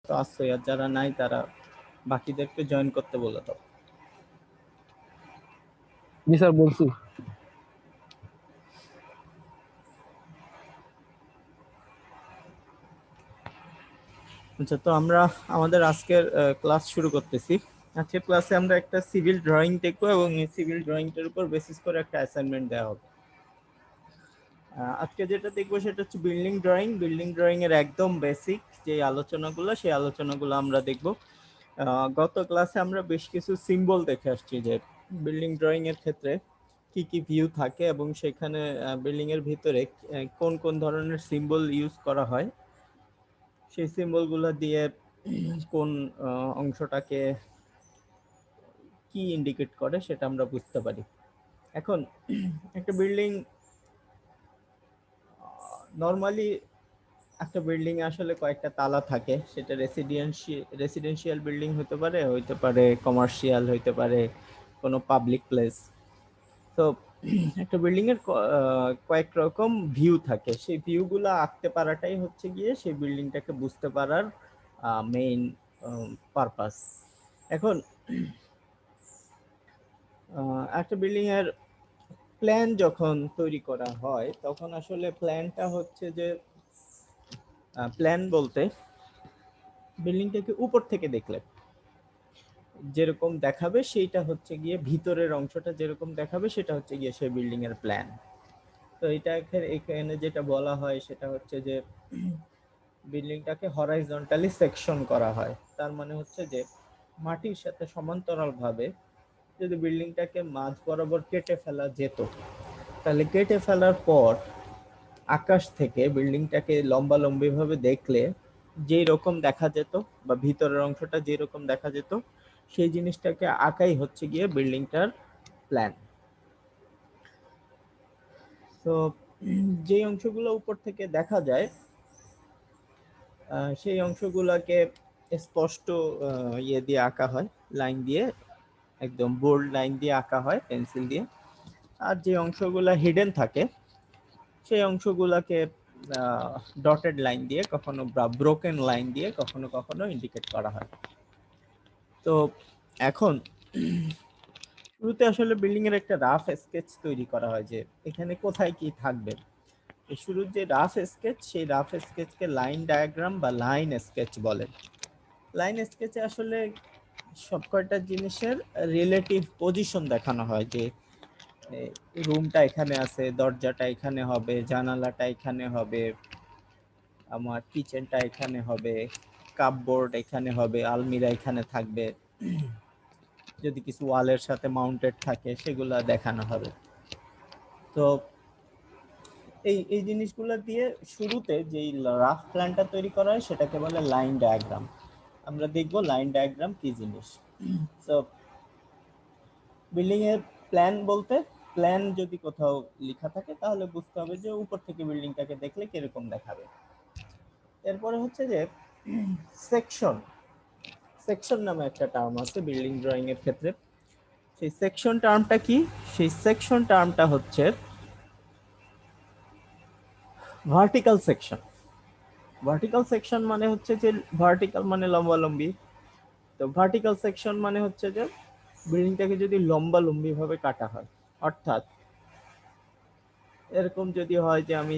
তো আসছোই, আর যারা নাই তারা বাকিদেরকে জয়েন করতে বলে দাও। জি স্যার বলছি। আচ্ছা, তো আমরা আমাদের আজকের ক্লাস শুরু করতেছি। আজকের ক্লাসে আমরা একটা সিভিল ড্রয়িং দেখবো এবং এই সিভিল ড্রয়িংটার উপর বেসিস করে একটা অ্যাসাইনমেন্ট দেওয়া হবে। আজকে যেটা দেখবো সেটা হচ্ছে বিল্ডিং ড্রয়িং। বিল্ডিং ড্রয়িং এর একদম বেসিক যে আলোচনাগুলো, সেই আলোচনাগুলো আমরা দেখবো। গত ক্লাসে আমরা বেশ কিছু সিম্বল দেখে আসছি যে বিল্ডিং ড্রয়িং এর ক্ষেত্রে কি কি ভিউ থাকে এবং সেখানে বিল্ডিং এর ভিতরে কোন কোন ধরনের সিম্বল ইউজ করা হয়, সেই সিম্বলগুলো দিয়ে কোন অংশটাকে কি ইন্ডিকেট করে সেটা আমরা বুঝতে পারি। এখন একটা বিল্ডিং নর্মালি, একটা বিল্ডিং আসলে কয়েকটা তালা থাকে। সেটা রেসিডেন্সিয়াল বিল্ডিং হতে পারে কমার্শিয়াল, হইতে পারে কোনো পাবলিক প্লেস। তো একটা বিল্ডিং এর কয়েক রকম ভিউ থাকে। সেই ভিউগুলো আঁকতে পারাটাই হচ্ছে গিয়ে সেই বিল্ডিংটাকে বুঝতে পারার মেইন পারপাস। এখন একটা বিল্ডিং এর প্ল্যান যখন তৈরি করা হয় তখন আসলে প্ল্যানটা হচ্ছে যে প্ল্যান বলতে বিল্ডিংটাকে উপর থেকে দেখলে যেরকম দেখাবে সেইটা হচ্ছে গিয়ে ভিতরের অংশটা যেরকম দেখাবে সেটা হচ্ছে গিয়ে সেই বিল্ডিং এর প্ল্যান। তো এটা এখানে যেটা বলা হয় সেটা হচ্ছে যে বিল্ডিংটাকে হরাইজন্টালি সেকশন করা হয়। তার মানে হচ্ছে যে মাটির সাথে সমান্তরাল ভাবে যদি বিল্ডিংটাকে মাঝ বরাবর কেটে ফেলা যেত, তাহলে কেটে ফেলার পর আকাশ থেকে বিল্ডিংটাকে লম্বালম্বি ভাবে দেখলে যেই রকম দেখা যেত বা ভিতরের অংশটা যেই রকম দেখা যেত, সেই জিনিসটাকে আঁকাই হচ্ছে গিয়ে বিল্ডিংটার প্ল্যান। তো যে অংশগুলো উপর থেকে দেখা যায় সেই অংশগুলোকে স্পষ্ট ইয়ে দিয়ে আঁকা হয়, লাইন দিয়ে, একদম বোল্ড লাইন দিয়ে আঁকা হয় পেন্সিল দিয়ে। আর যে অংশগুলো হিডেন থাকে সেই অংশগুলোকে ডটেড লাইন দিয়ে, কখনো ব্রোকেন লাইন দিয়ে কখনো কখনো ইন্ডিকেট করা হয়। তো এখন শুরুতে আসলে বিল্ডিং এর একটা রাফ স্কেচ তৈরি করা হয় যে এখানে কোথায় কি থাকবে। এই শুরুর যে রাফ স্কেচ, সেই রাফ স্কেচকে লাইন ডায়াগ্রাম বা লাইন স্কেচ বলে। লাইন স্কেচে আসলে সব কয়টা জিনিসের রিলেটিভ পজিশন দেখানো হয় যে রুমটা এখানে আছে, দরজাটা এখানে হবে, জানালাটা এখানে হবে, আমার কিচেনটা এখানে হবে, কাপবোর্ড এখানে হবে, আলমিরা এখানে থাকবে, যদি কিছু ওয়ালের সাথে মাউন্টেড থাকে সেগুলা দেখানো হবে। তো এই এই জিনিসগুলো দিয়ে শুরুতে যেই রাফ প্ল্যানটা তৈরি করা হয় সেটাকে বলে লাইন ডায়াগ্রাম। আমরা দেখব লাইন ডায়াগ্রাম কি জিনিস। তো বিল্ডিং এর প্ল্যান বলতে, প্ল্যান যদি কোথাও লেখা থাকে তাহলে বুঝতে হবে যে উপর থেকে বিল্ডিংটাকে দেখলে কিরকম দেখাবে। এরপরে হচ্ছে যে সেকশন। সেকশন নামে একটা টার্ম আছে বিল্ডিং ড্রয়িং এর ক্ষেত্রে। সেই সেকশন টার্মটা কি? সেই সেকশন টার্মটা হচ্ছে ভার্টিক্যাল সেকশন। ভার্টিক্যাল সেকশন মানে হচ্ছে যে ভার্টিক্যাল মানে লম্বালম্বি, তো ভার্টিক্যাল সেকশন মানে হচ্ছে যে বিল্ডিংটাকে যদি লম্বালম্বি ভাবে কাটা হয়, অর্থাৎ এরকম যদি হয় যে আমি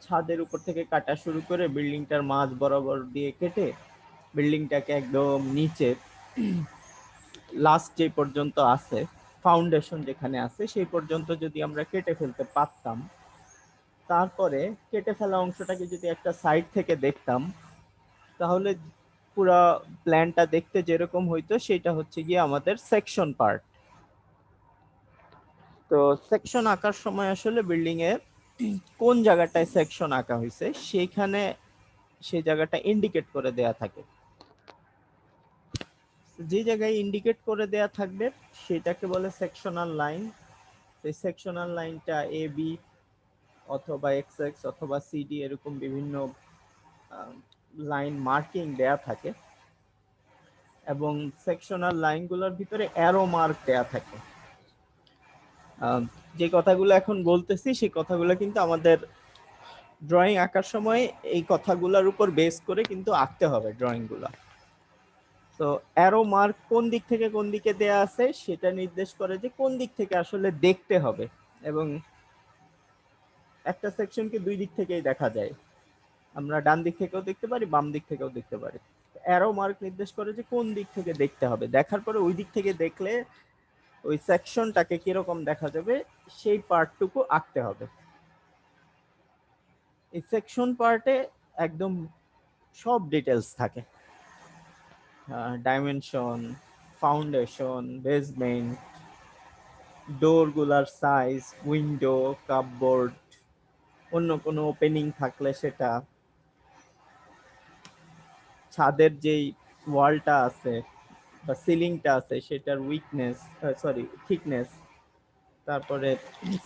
ছাদের উপর থেকে কাটা শুরু করে বিল্ডিংটার মাঝ বরাবর দিয়ে কেটে বিল্ডিংটাকে একদম নিচে লাস্ট যে পর্যন্ত আছে, ফাউন্ডেশন যেখানে আছে সেই পর্যন্ত যদি আমরা কেটে ফেলতে পারতাম, তারপরে কেটে ফেলা অংশটাকে যদি একটা সাইড থেকে দেখতাম, তাহলে পুরো প্ল্যানটা দেখতে যেরকম হইতো সেটা হচ্ছে গিয়ে আমাদের সেকশন পার্ট। তো সেকশন আঁকার সময় আসলে বিল্ডিং এ কোন জায়গাটায় সেকশন আঁকা হয়েছে সেইখানে সেই জায়গাটা ইন্ডিকেট করে দেয়া থাকে। যে জায়গায় ইন্ডিকেট করে দেয়া থাকবে সেটাকে বলে সেকশনাল লাইন। সেই সেকশনাল লাইনটা এ বি অথবা এক্স এক্স অথবা সিডি এরকম বিভিন্ন লাইন মার্কিং দেয়া থাকে এবং সেকশনাল লাইনগুলোর ভিতরে অ্যারো মার্ক দেয়া থাকে। যে কথাগুলো এখন বলতেছি সেই কথাগুলো কিন্তু আমাদের ড্রয়িং আঁকার সময় এই কথাগুলোর উপর বেস করে কিন্তু আঁকতে হবে ড্রয়িংগুলো। তো অ্যারো মার্ক কোন দিক থেকে কোন দিকে দেয়া আছে সেটা নির্দেশ করে যে কোন দিক থেকে আসলে দেখতে হবে, এবং একটা সেকশনকে দুই দিক থেকেই দেখা যায়, আমরা ডান দিক থেকেও দেখতে পারি, বাম দিক থেকেও দেখতে পারি। অ্যারো মার্ক নির্দেশ করে যে কোন দিক থেকে দেখতে হবে, দেখার পরে ওই দিক থেকে দেখলে ওই সেকশনটাকে কিরকম দেখা যাবে সেই পার্টটুকু আঁকতে হবে। এই সেকশন পার্টে একদম সব ডিটেলস থাকে, ডাইমেনশন, ফাউন্ডেশন, বেসমেন্ট, ডোর গুলার সাইজ, উইন্ডো, কাপবোর্ড, অন্য কোনো ওপেনিং থাকলে সেটা, ছাদের যেই ওয়ালটা আছে বা সিলিংটা আছে সেটার উইকনেস, থিকনেস, তারপরে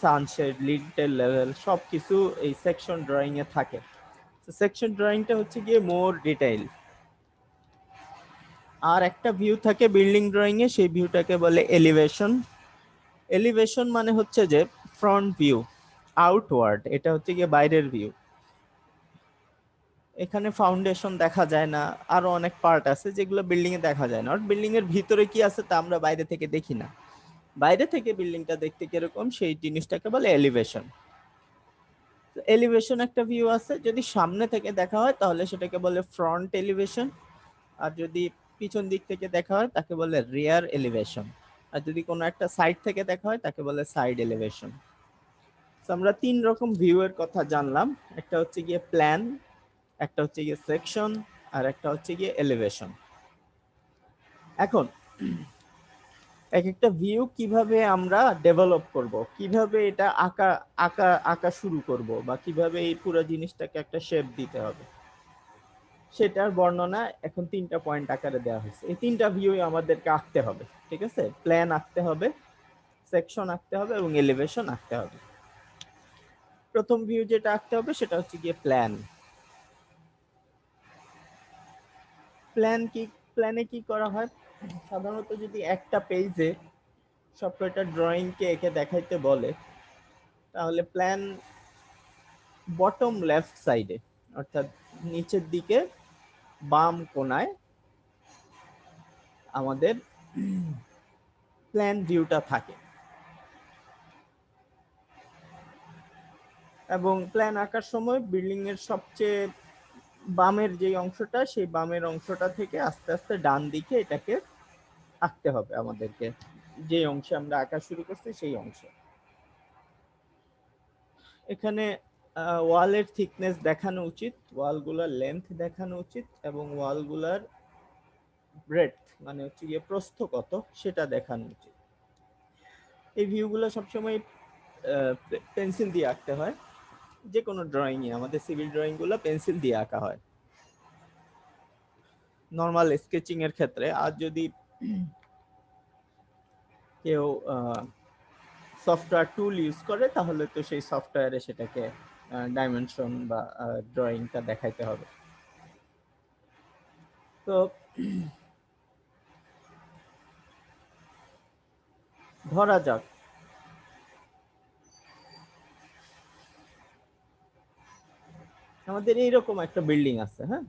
সানশেড, লিডের লেভেল, সবকিছু এই সেকশন ড্রয়িং এ থাকে। সেকশন ড্রয়িংটা হচ্ছে গিয়ে মোর ডিটেইল। আর একটা ভিউ থাকে বিল্ডিং ড্রয়িং এ, সেই ভিউটাকে বলে এলিভেশন। এলিভেশন মানে হচ্ছে যে ফ্রন্ট ভিউ, আউটওয়ার্ড, এটা হচ্ছে গিয়ে বাইরের ভিউ। এখানে ফাউন্ডেশন দেখা যায় না, আরো অনেক পার্ট আছে যেগুলো বিল্ডিং এ দেখা যায় না, আর বিল্ডিং এর ভিতরে কি আছে তা আমরা বাইরে থেকে দেখি না, বাইরে থেকে বিল্ডিংটা দেখতে কিরকম সেই জিনিসটাকে বলে এলিভেশন। এলিভেশন একটা ভিউ আছে, যদি সামনে থেকে দেখা হয় তাহলে সেটাকে বলে ফ্রন্ট এলিভেশন, আর যদি পিছন দিক থেকে দেখা হয় তাকে বলে রিয়ার এলিভেশন, আর যদি কোনো একটা সাইড থেকে দেখা হয় তাকে বলে সাইড এলিভেশন। আমরা তিন রকম ভিউ এর কথা জানলাম, একটা হচ্ছে গিয়ে প্ল্যান, একটা হচ্ছে গিয়ে সেকশন, আর একটা হচ্ছে গিয়ে এলিভেশন। এখন এক একটা ভিউ কিভাবে আমরা ডেভেলপ করব, কিভাবে এটা আঁকা আঁকা আঁকা শুরু করব, বা কিভাবে এই পুরো জিনিসটাকে একটা শেপ দিতে হবে, সেটার বর্ণনা এখন তিনটা পয়েন্ট আকারে দেওয়া হয়েছে। এই তিনটা ভিউ আমাদেরকে আঁকতে হবে, ঠিক আছে? প্ল্যান আঁকতে হবে, সেকশন আঁকতে হবে, এবং এলিভেশন আঁকতে হবে। প্রথম ভিউ যেটা আঁকতে হবে সেটা হচ্ছে গিয়ে প্ল্যান। প্ল্যান কি, প্ল্যানে কি করা হয়, সাধারণত যদি একটা পেজে সবকটা ড্রয়িংকে এঁকে দেখাইতে বলে, তাহলে প্ল্যান বটম লেফট সাইডে, অর্থাৎ নিচের দিকে বাম কোনায় আমাদের প্ল্যান ভিউটা থাকে। এবং প্ল্যান আঁকার সময় বিল্ডিং এর সবচেয়ে বামের যে অংশটা, সেই বামের অংশটা থেকে আস্তে আস্তে ডান দিকে এটাকে আঁকতে হবে আমাদেরকে, যে অংশে আমরা আঁকা শুরু করছি সেই অংশে। এখানে ওয়ালের থিকনেস দেখানো উচিত, ওয়ালগুলার লেন্থ দেখানো উচিত, এবং ওয়ালগুলার ব্রেডথ মানে হচ্ছে গিয়ে প্রস্থ কত সেটা দেখানো উচিত। এই ভিউগুলো সবসময় পেন্সিল দিয়ে আঁকতে হয়, যে কোনো ড্রয়িং এ আমাদের সিভিল ড্রয়িং গুলো পেন্সিল দিয়ে আঁকা হয় নর্মাল স্কেচিং এর ক্ষেত্রে। আর যদি কেউ সফটওয়্যার টুল ইউজ করে তাহলে তো সেই সফটওয়্যারে সেটাকে ডাইমেনশন বা ড্রয়িংটা দেখাইতে হবে। তো ধরা যাক আমাদের এইরকম একটা বিল্ডিং আছে, হ্যাঁ,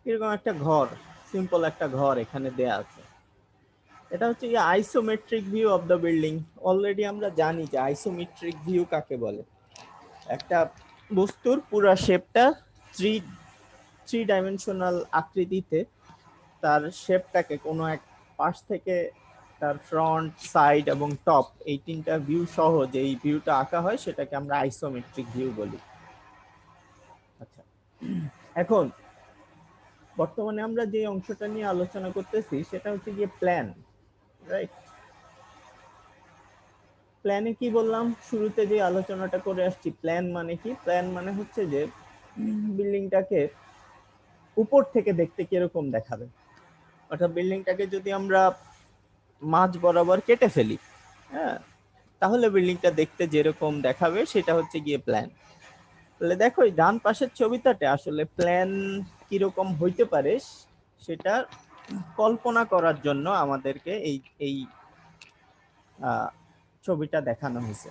এরকম একটা ঘর, সিম্পল একটা ঘর এখানে দেয়া আছে। এটা হচ্ছে কি isometric view of the building. Already আমরা জানি যে আইসোমেট্রিক ভিউ কাকে বলে। একটা বস্তুর পুরো শেপটা থ্রি থ্রি ডাইমেনশনাল আকৃতিতে তার শেপটাকে কোনো এক পাশ থেকে তার ফ্রন্ট, সাইড এবং টপ, এই তিনটা ভিউ সহ যে এই ভিউটা আঁকা হয় সেটাকে আমরা আইসোমেট্রিক ভিউ বলি। আচ্ছা, এখন বর্তমানে আমরা যে অংশটা নিয়ে আলোচনা করতেছি সেটা হচ্ছে গিয়ে প্ল্যান, রাইট? প্ল্যানে কি বললাম, শুরুতে যে আলোচনাটা করে আসছি, প্ল্যান মানে কি? প্ল্যান মানে হচ্ছে যে বিল্ডিংটাকে উপর থেকে দেখতে কিরকম দেখাবে, অর্থাৎ বিল্ডিংটাকে যদি আমরা মাঝ বরাবর কেটে ফেলি, হ্যাঁ, তাহলে বিল্ডিংটা দেখতে যেরকম দেখাবে সেটা হচ্ছে গিয়ে প্ল্যান। তাহলে দেখো এই ডান পাশের ছবিটাতে আসলে প্ল্যান কিরকম হইতে পারে সেটা কল্পনা করার জন্য আমাদেরকে এই এই ছবিটা দেখানো হয়েছে।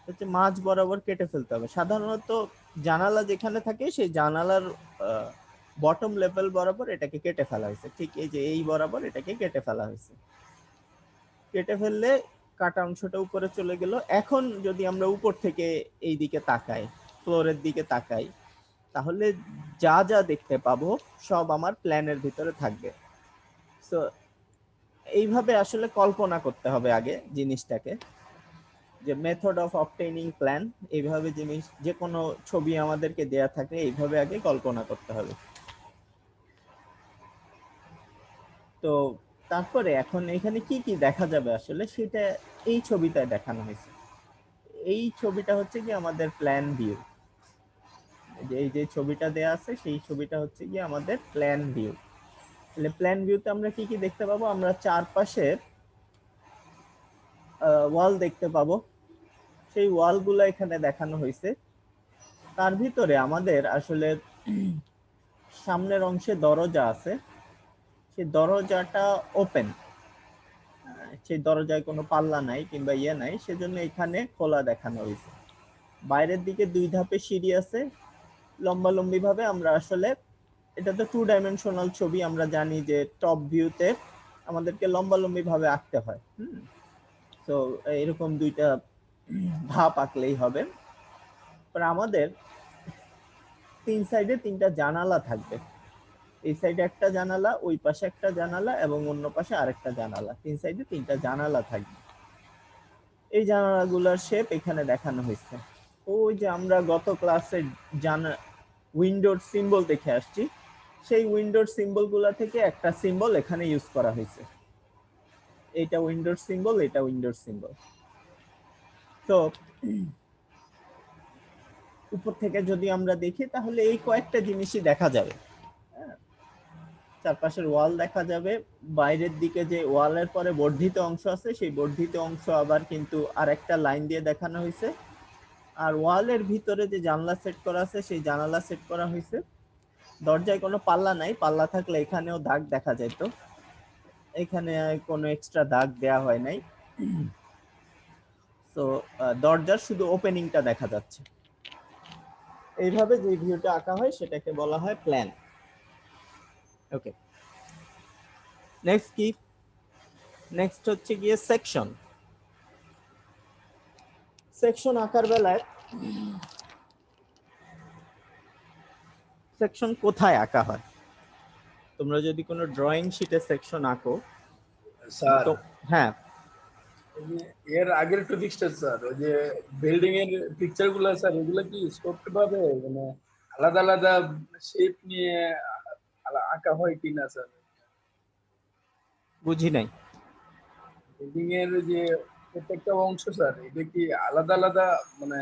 হচ্ছে মাঝ বরাবর কেটে ফেলতে হবে। সাধারণত জানালা যেখানে থাকে সেই জানালার বটম লেভেল বরাবর এটাকে কেটে ফেলা হয়েছে, ঠিক এই যে এই বরাবর এটাকে কেটে ফেলা হয়েছে। কেটে ফেললে কাটা অংশটা উপরে চলে গেল। এখন যদি আমরা উপর থেকে এই দিকে তাকাই, ফ্লোরের দিকে তাকাই, তাহলে যা যা দেখতে পাবো সব আমার প্ল্যানের ভিতরে থাকবে। তো এইভাবে আসলে কল্পনা করতে হবে আগে জিনিসটাকে, যে মেথড অফ অবটেইনিং প্ল্যান, এইভাবে জিনিস যে কোনো ছবি আমাদেরকে দেয়া থাকে এইভাবে আগে কল্পনা করতে হবে। তো তারপরে এখন এখানে কি কি দেখা যাবে আসলে সেটা এই ছবিটায় দেখানো হয়েছে। এই ছবিটা হচ্ছে কি আমাদের প্ল্যান ভিউ, এই যে ছবিটা দেয়া আছে সেই ছবিটা হচ্ছে কি আমাদের প্ল্যান ভিউ। তাহলে প্ল্যান ভিউতে আমরা কি কি দেখতে পাবো, আমরা চারপাশে ওয়াল দেখতে পাবো, সেই ওয়ালগুলো এখানে দেখানো হয়েছে। তার ভিতরে আমাদের আসলে সামনের অংশে দরজা আছে, সেই দরজাটা ওপেন, সেই দরজায় কোনো পাল্লা নাই কিংবা ইয়ে নাই, সেজন্য এখানে খোলা দেখানো হয়েছে। বাইরের দিকে 2 ধাপে সিঁড়ি আছে লম্বালম্বি ভাবে। আমরা আসলে এটা তো 2 ডাইমেনশনাল ছবি, আমরা জানি যে টপ ভিউতে আমাদেরকে লম্বালম্বি ভাবে আঁকতে হয়। তো এরকম 2টা ধাপ আঁকলেই হবে। আমাদের 3 সাইডে 3টা জানালা থাকবে, এই সাইডে একটা জানালা, ওই পাশে একটা জানালা এবং অন্য পাশে আরেকটা জানালা, 3 সাইডে 3টা জানালা থাকবে। এই জানালাগুলোর শেপ এখানে দেখানো হয়েছে। ওই যে আমরা গত ক্লাসে উইন্ডোর সিম্বল দেখে আসছি, সেই উইন্ডোর সিম্বল গুলা থেকে একটা সিম্বল এখানে ইউজ করা হয়েছে। এটা উইন্ডোর সিম্বল, এটা উইন্ডোর সিম্বল। তো উপর থেকে যদি আমরা দেখি তাহলে এই কয়েকটা জিনিসই দেখা যাবে। চারপাশের ওয়াল দেখা যাবে, বাইরের দিকে যে ওয়ালের পরে বর্ধিত অংশ আছে সেই বর্ধিত অংশ আবার কিন্তু আরেকটা লাইন দিয়ে দেখানো হয়েছে। আর ওয়ালের ভিতরে যে জানলা সেট করা আছে সেই জানালা সেট করা হয়েছে। দরজায় কোনো পাল্লা নাই, পাল্লা থাকলে এখানেও দাগ দেখা যেত, এখানে কোনো এক্সট্রা দাগ দেয়া হয় নাই। তো দরজার শুধু ওপেনিংটা দেখা যাচ্ছে। এইভাবে যে ভিউটা আঁকা হয় সেটাকে বলা হয় প্ল্যান। ওকে, নেক্সট কি, নেক্সট হচ্ছে গিয়ে সেকশন। সেকশন আঁকার বেলায় সেকশন কোথায় আঁকা হয়? তোমরা যদি কোনো ড্রয়িং শিটে সেকশন আঁকো স্যার, তো হ্যাঁ, এর আগের টপিকটা স্যার, ওই যে বিল্ডিং এর পিকচার গুলো স্যার, এগুলো কি স্কোপড ভাবে মানে আলাদা আলাদা শেপ নিয়ে আঁকা হয় কিনা স্যার? বুঝি নাই। বিল্ডিং এর যে প্রত্যেকটা অংশ স্যার, এটা কি আলাদা আলাদা মানে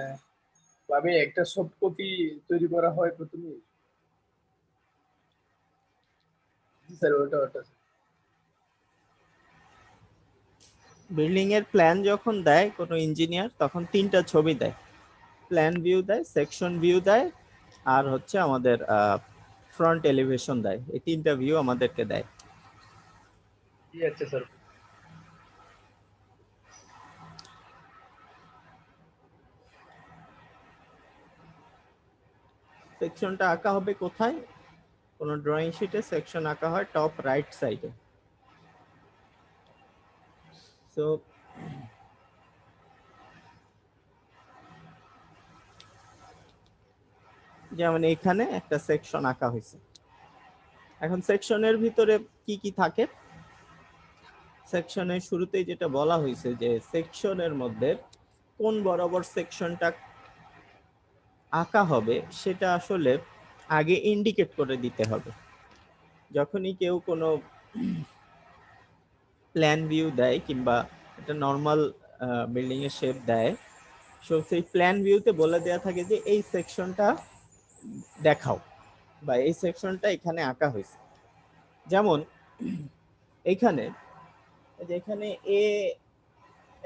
ভাবে একটা সফট কপি তৈরি করা হয় প্রথমে? জি স্যার, ওটা ওটা বিল্ডিং এর প্ল্যান যখন দেয় কোনো ইঞ্জিনিয়ার তখন 3টা ছবি দেয়, প্ল্যান ভিউ দেয়, সেকশন ভিউ দেয়, আর হচ্ছে আমাদের ফ্রন্ট এলিভেশন দেয়। এই 3টা ভিউ আমাদেরকে দেয়। জি আচ্ছা স্যার। সেকশনটা আঁকা হবে কোথায়? কোনো ড্রয়িং শিটে সেকশন আঁকা হয় টপ রাইট সাইডে। সো যেমন এখানে একটা সেকশন আঁকা হয়েছে। এখন সেকশনের ভিতরে কি কি থাকে? সেকশনের শুরুতেই যেটা বলা হয়েছে যে সেকশনের মধ্যে কোন বরাবর সেকশনটা আঁকা হবে সেটা আসলে আগে ইন্ডিকেট করে দিতে হবে। যখনই কেউ কোনো প্ল্যান ভিউ দেয় কিংবা একটা নর্মাল বিল্ডিং এর শেপ দেয়, সো সেই প্ল্যান ভিউতে বলে দেওয়া থাকে যে এই সেকশনটা দেখাও বা এই সেকশনটা এখানে আঁকা হয়েছে। যেমন এইখানে, যেখানে এ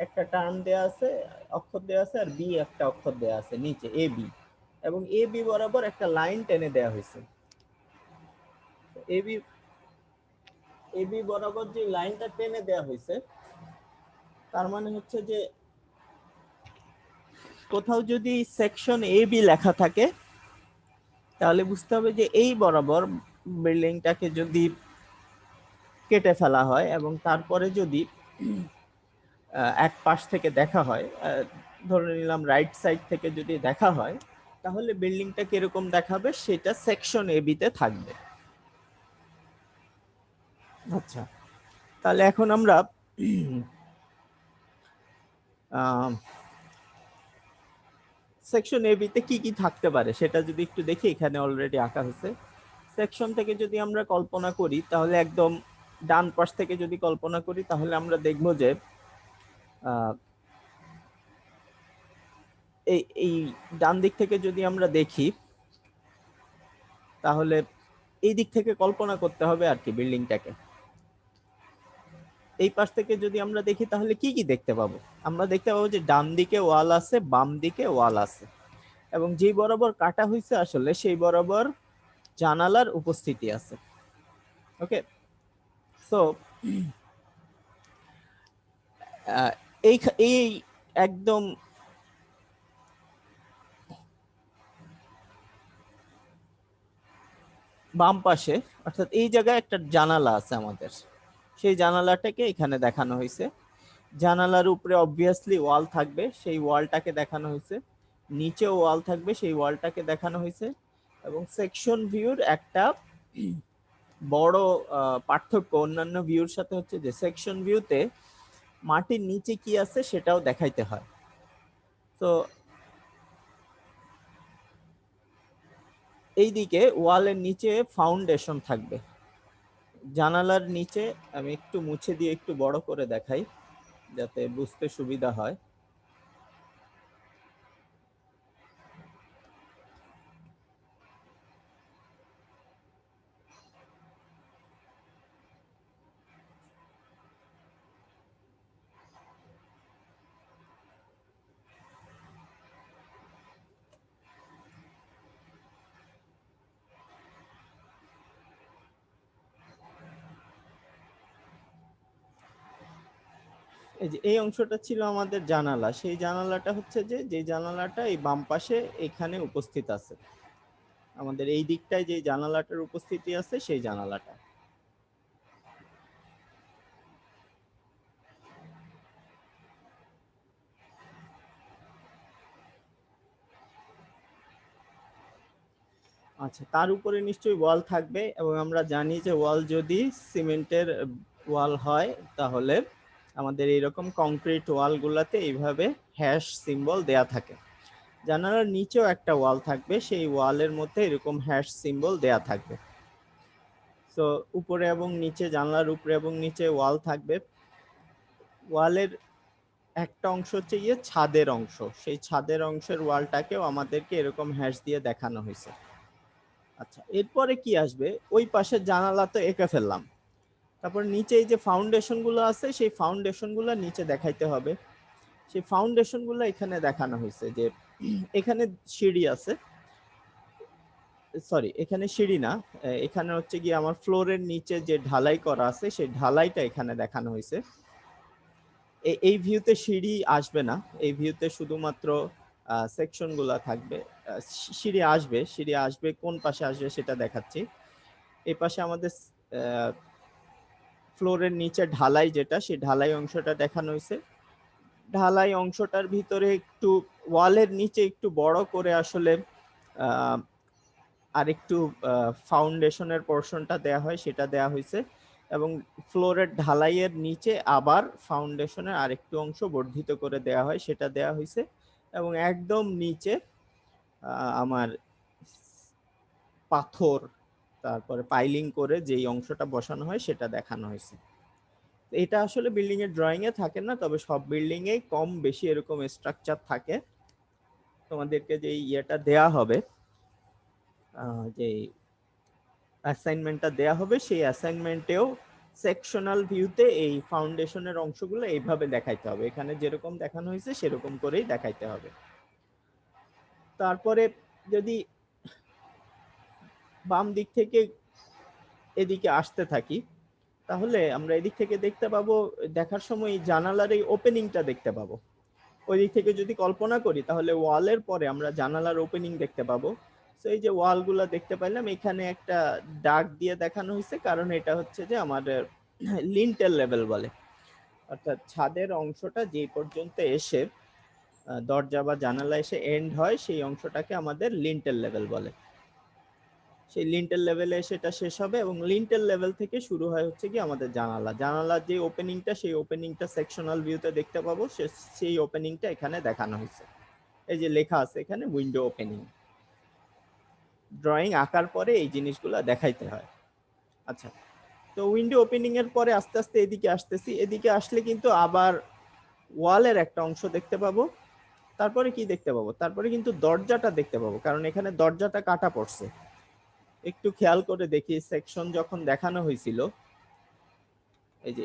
একটা টার্ম দেয়া আছে, অক্ষর দেয়া আছে, আর বি একটা অক্ষর দেয়া আছে নিচে এ বি, এবং এ বি বরাবর একটা লাইন টেনে দেয়া হয়েছে। এ বি, এ বি বরাবর যে লাইনটা টেনে দেয়া হয়েছে তার মানে হচ্ছে যে কোথাও যদি সেকশন এ বি লেখা থাকে তাহলে বুঝতে হবে যে এই বরাবর বিল্ডিংটাকে যদি কেটে ফেলা হয় এবং তারপরে যদি এক পাশ থেকে দেখা হয়, ধরে নিলাম রাইট সাইড থেকে যদি দেখা হয়, তাহলে বিল্ডিংটা কিরকম দেখাবে সেটা সেকশন এ বিতে থাকবে। আচ্ছা, তাহলে এখন আমরা সেকশন এ বিতে কি কি থাকতে পারে সেটা যদি একটু দেখি, এখানে অলরেডি আঁকা হয়েছে। সেকশন থেকে যদি আমরা কল্পনা করি তাহলে একদম ডান পাশ থেকে যদি কল্পনা করি তাহলে আমরা দেখব যে এই ডান দিক থেকে যদি আমরা দেখি তাহলে এই দিক থেকে কল্পনা করতে হবে আর কি বিল্ডিংটাকে। এই পাশ থেকে যদি আমরা দেখি তাহলে কি কি দেখতে পাবো? আমরা দেখতে পাবো যে ডান দিকে ওয়াল আছে, বাম দিকে ওয়াল আছে, এবং যে বরাবর কাটা হয়েছে আসলে সেই বরাবর জানালার উপস্থিতি আছে। ওকে, সো এই এই একদম বাম পাশে, অর্থাৎ এই জায়গায় একটা জানালা আছে আমাদের, সেই জানালাটাকে এখানে দেখানো হয়েছে। জানালার উপরে অবভিয়াসলি ওয়াল থাকবে, সেই ওয়ালটাকে দেখানো হয়েছে। নিচেও ওয়াল থাকবে, সেই ওয়ালটাকে দেখানো হয়েছে। এবং সেকশন ভিউর একটা বড় পার্থক্য অন্যান্য ভিউর সাথে হচ্ছে যে সেকশন ভিউতে মাটির নিচে কি আছে সেটাও দেখাইতে হয়। তো এইদিকে ওয়ালের নিচে ফাউন্ডেশন থাকবে, জানালার নিচে। আমি একটু মুছে দিয়ে একটু বড় করে দেখাই যাতে বুঝতে সুবিধা হয়। এই যে এই অংশটা ছিল আমাদের জানালা, সেই জানালাটা হচ্ছে যে জানালাটা এই বাম পাশে এখানে উপস্থিত আছে, আমাদের এই দিকটায় যে জানালাটার উপস্থিতি আছে সেই জানালাটা। আচ্ছা, তার উপরে নিশ্চয়ই ওয়াল থাকবে, এবং আমরা জানি যে ওয়াল যদি সিমেন্টের ওয়াল হয় তাহলে আমাদের এইরকম কংক্রিট ওয়ালগুলোতে এইভাবে হ্যাশ সিম্বল দেয়া থাকে। জানালার নিচেও একটা ওয়াল থাকবে, সেই ওয়ালের মধ্যে এরকম হ্যাশ সিম্বল দেয়া থাকবে। তো উপরে এবং নিচে, জানলার উপরে এবং নিচে ওয়াল থাকবে। ওয়ালের একটা অংশ হচ্ছে গিয়ে ছাদের অংশ, সেই ছাদের অংশের ওয়ালটাকেও আমাদেরকে এরকম হ্যাশ দিয়ে দেখানো হয়েছে। আচ্ছা, এরপরে কি আসবে? ওই পাশের জানালা তো এঁকে ফেললাম, তারপর নিচে এই যে ফাউন্ডেশন গুলো আছে সেই ফাউন্ডেশন গুলো নিচে দেখাইতে হবে। সেই ফাউন্ডেশন গুলো এখানে দেখানো হয়েছে যে এখানে সিঁড়ি আছে, সরি এখানে সিঁড়ি না, এখানে হচ্ছে গিয়ে আমার ফ্লোরের নিচে যে ঢালাই করা আছে সেই ঢালাইটা এখানে দেখানো হয়েছে। এই ভিউতে সিঁড়ি আসবে না, এই ভিউতে শুধুমাত্র সেকশন গুলা থাকবে। সিঁড়ি আসবে, সিঁড়ি আসবে কোন পাশে আসবে সেটা দেখাচ্ছি। এই পাশে আমাদের ফ্লোরের নিচে ঢালাই যেটা, সেই ঢালাই অংশটা দেখানো হয়েছে। ঢালাই অংশটার ভিতরে একটু ওয়ালের নিচে একটু বড় করে আসলে আর একটু ফাউন্ডেশনের পোর্শনটা দেয়া হয় সেটা দেয়া হয়েছে, এবং ফ্লোরের ঢালাইয়ের নিচে আবার ফাউন্ডেশনের আরেকটু অংশ বর্ধিত করে দেয়া হয় সেটা দেয়া হয়েছে, এবং একদম নিচে আমার পাথর তারপরে পাইলিং করে যেই অংশটা বসানো হয় সেটা দেখানো হয়েছে। এটা আসলে বিল্ডিং এর ড্রয়িং এ থাকে না, তবে সব বিল্ডিং এ কম বেশি এরকম স্ট্রাকচার থাকে। তোমাদেরকে যে ইয়েটা দেয়া হবে, যে অ্যাসাইনমেন্টটা দেয়া হবে, সেই অ্যাসাইনমেন্টেও সেকশনাল ভিউতে এই ফাউন্ডেশনের অংশগুলো এইভাবে দেখাইতে হবে, এখানে যেরকম দেখানো হয়েছে সেরকম করেই দেখাইতে হবে। তারপরে যদি বাম দিক থেকে এদিকে আসতে থাকি তাহলে আমরা এদিক থেকে দেখতে পাবো, দেখার সময় জানালার এই ওপেনিংটা দেখতে পাবো। ওই দিক থেকে যদি কল্পনা করি তাহলে ওয়ালের পরে আমরা জানালার ওপেনিং দেখতে পাবো। তো এই যে ওয়ালগুলো দেখতে পাইলাম, এখানে একটা দাগ দিয়ে দেখানো হয়েছে, কারণ এটা হচ্ছে যে আমাদের লিন্টেল লেভেল বলে, অর্থাৎ ছাদের অংশটা যে পর্যন্ত এসে দরজা বা জানালা এসে এন্ড হয় সেই অংশটাকে আমাদের লিন্টেল লেভেল বলে। সেই লিন্টেল লেভেলে সেটা শেষ হবে এবং লিন্টেল লেভেল থেকে শুরু হয় হচ্ছে কি আমাদের জানালা। জানালার যে ওপেনিংটা, সেই ওপেনিংটা সেকশনাল ভিউতে দেখতে পাবো, সেই ওপেনিংটা এখানে দেখানো হয়েছে। এই যে লেখা আছে এখানে উইন্ডো ওপেনিং। ড্রয়িং আঁকার পরে এই জিনিসগুলো দেখাইতে হয়। আচ্ছা, তো উইন্ডো ওপেনিং এর পরে আস্তে আস্তে এদিকে আসতেছি। এদিকে আসলে কিন্তু আবার ওয়ালের একটা অংশ দেখতে পাবো। তারপরে কি দেখতে পাবো? তারপরে কিন্তু দরজাটা দেখতে পাবো, কারণ এখানে দরজাটা কাটা পড়ছে। একটু খেয়াল করে দেখি, সেকশন যখন দেখানো হয়েছিল, এই যে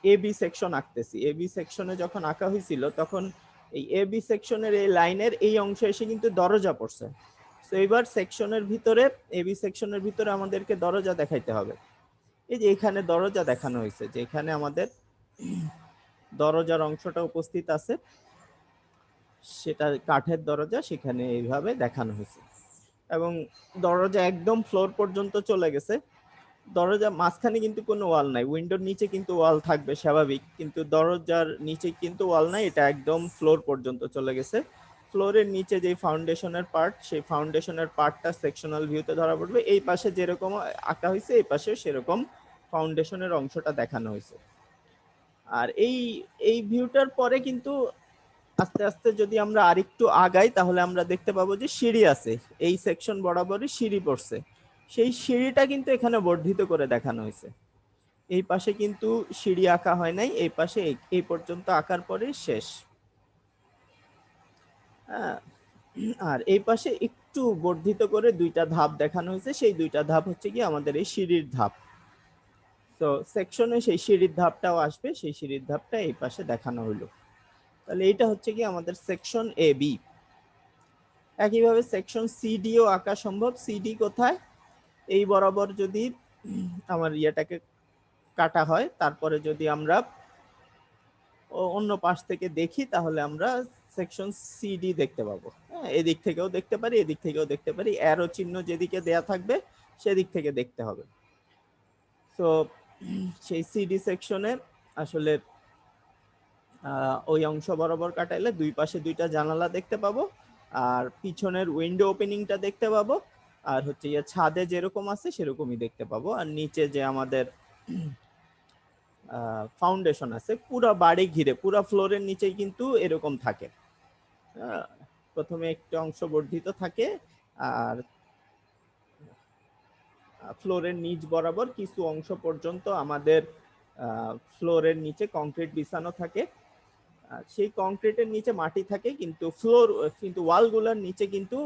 A B section আঁকতেছি, A B সেকশনে যখন আঁকা হয়েছিল তখন এই এ বি সেকশনের এই লাইনের এই অংশ এসে কিন্তু দরজা পড়ছে। তো এবার সেকশনের ভিতরে, এ বি সেকশনের ভিতরে আমাদেরকে দরজা দেখাইতে হবে। এই যে এখানে দরজা দেখানো হয়েছে, যে এখানে আমাদের দরজার অংশটা উপস্থিত আছে, সেটা কাঠের দরজা, সেখানে এইভাবে দেখানো হয়েছে। এবং দরজা একদম ফ্লোর পর্যন্ত চলে গেছে। দরজা মাঝখানে কিন্তু কোনো ওয়াল নাই, উইন্ডোর নিচে কিন্তু ওয়াল থাকবে স্বাভাবিক, কিন্তু দরজার নিচে কিন্তু ওয়াল নাই, এটা একদম ফ্লোর পর্যন্ত চলে গেছে। ফ্লোরের নিচে যে ফাউন্ডেশনের পার্ট, সেই ফাউন্ডেশনের পার্টটা সেকশনাল ভিউতে ধরা পড়বে। এই পাশে যেরকম আঁকা হয়েছে এই পাশে সেরকম ফাউন্ডেশনের অংশটা দেখানো হয়েছে। আর এই এই ভিউটার পরে কিন্তু আস্তে আস্তে যদি আমরা আরেকটু আগাই তাহলে আমরা দেখতে পাবো যে সিঁড়ি আছে, এই সেকশন বরাবরই সিঁড়ি পড়ছে। সেই সিঁড়িটা কিন্তু এখানে বর্ধিত করে দেখানো হয়েছে। এই পাশে কিন্তু সিঁড়ি আঁকা হয় নাই, এই পাশে এই পর্যন্ত আঁকার পরে শেষ। হ্যাঁ, আর এই পাশে একটু বর্ধিত করে দুইটা ধাপ দেখানো হয়েছে, সেই দুইটা ধাপ হচ্ছে কি আমাদের এই সিঁড়ির ধাপ। তো সেকশনে সেই সিঁড়ির ধাপটাও আসবে, সেই সিঁড়ির ধাপটা এই পাশে দেখানো হলো। তাহলে এটা হচ্ছে কি আমাদের সেকশন এ বি। একইভাবে সেকশন সিডিও আঁকা সম্ভব। সিডি কোথায়? এই বরাবর যদি আমার ইয়েটাকে কাটা হয়, তারপরে যদি আমরা অন্য পাশ থেকে দেখি তাহলে আমরা সেকশন সিডি দেখতে পাবো। হ্যাঁ, এদিক থেকেও দেখতে পারি, এদিক থেকেও দেখতে পারি, অ্যারো চিহ্ন যেদিকে দেয়া থাকবে সেদিক থেকে দেখতে হবে। তো সেই সিডি সেকশনে আসলে ওই অংশ বরাবর কাটাইলে দুই পাশে দুইটা জানালা দেখতে পাবো, আর পিছনের উইন্ডো ওপেনিংটা দেখতে পাবো, আর হচ্ছে ইয়ে ছাদে যেরকম আছে সেরকমই দেখতে পাবো। আর নিচে যে আমাদের ফাউন্ডেশন আছে পুরো বাড়ি ঘিরে, পুরো ফ্লোরের নিচেই কিন্তু এরকম থাকে। প্রথমে একটা অংশ বর্ধিত থাকে, আর ফ্লোরের নিচ বরাবর কিছু অংশ পর্যন্ত আমাদের ফ্লোরের নিচে কংক্রিট বিছানো থাকে। সেই কংক্রিটের নিচে মাটি থাকে, কিন্তু ওয়ালগুলোর নিচে কিন্তু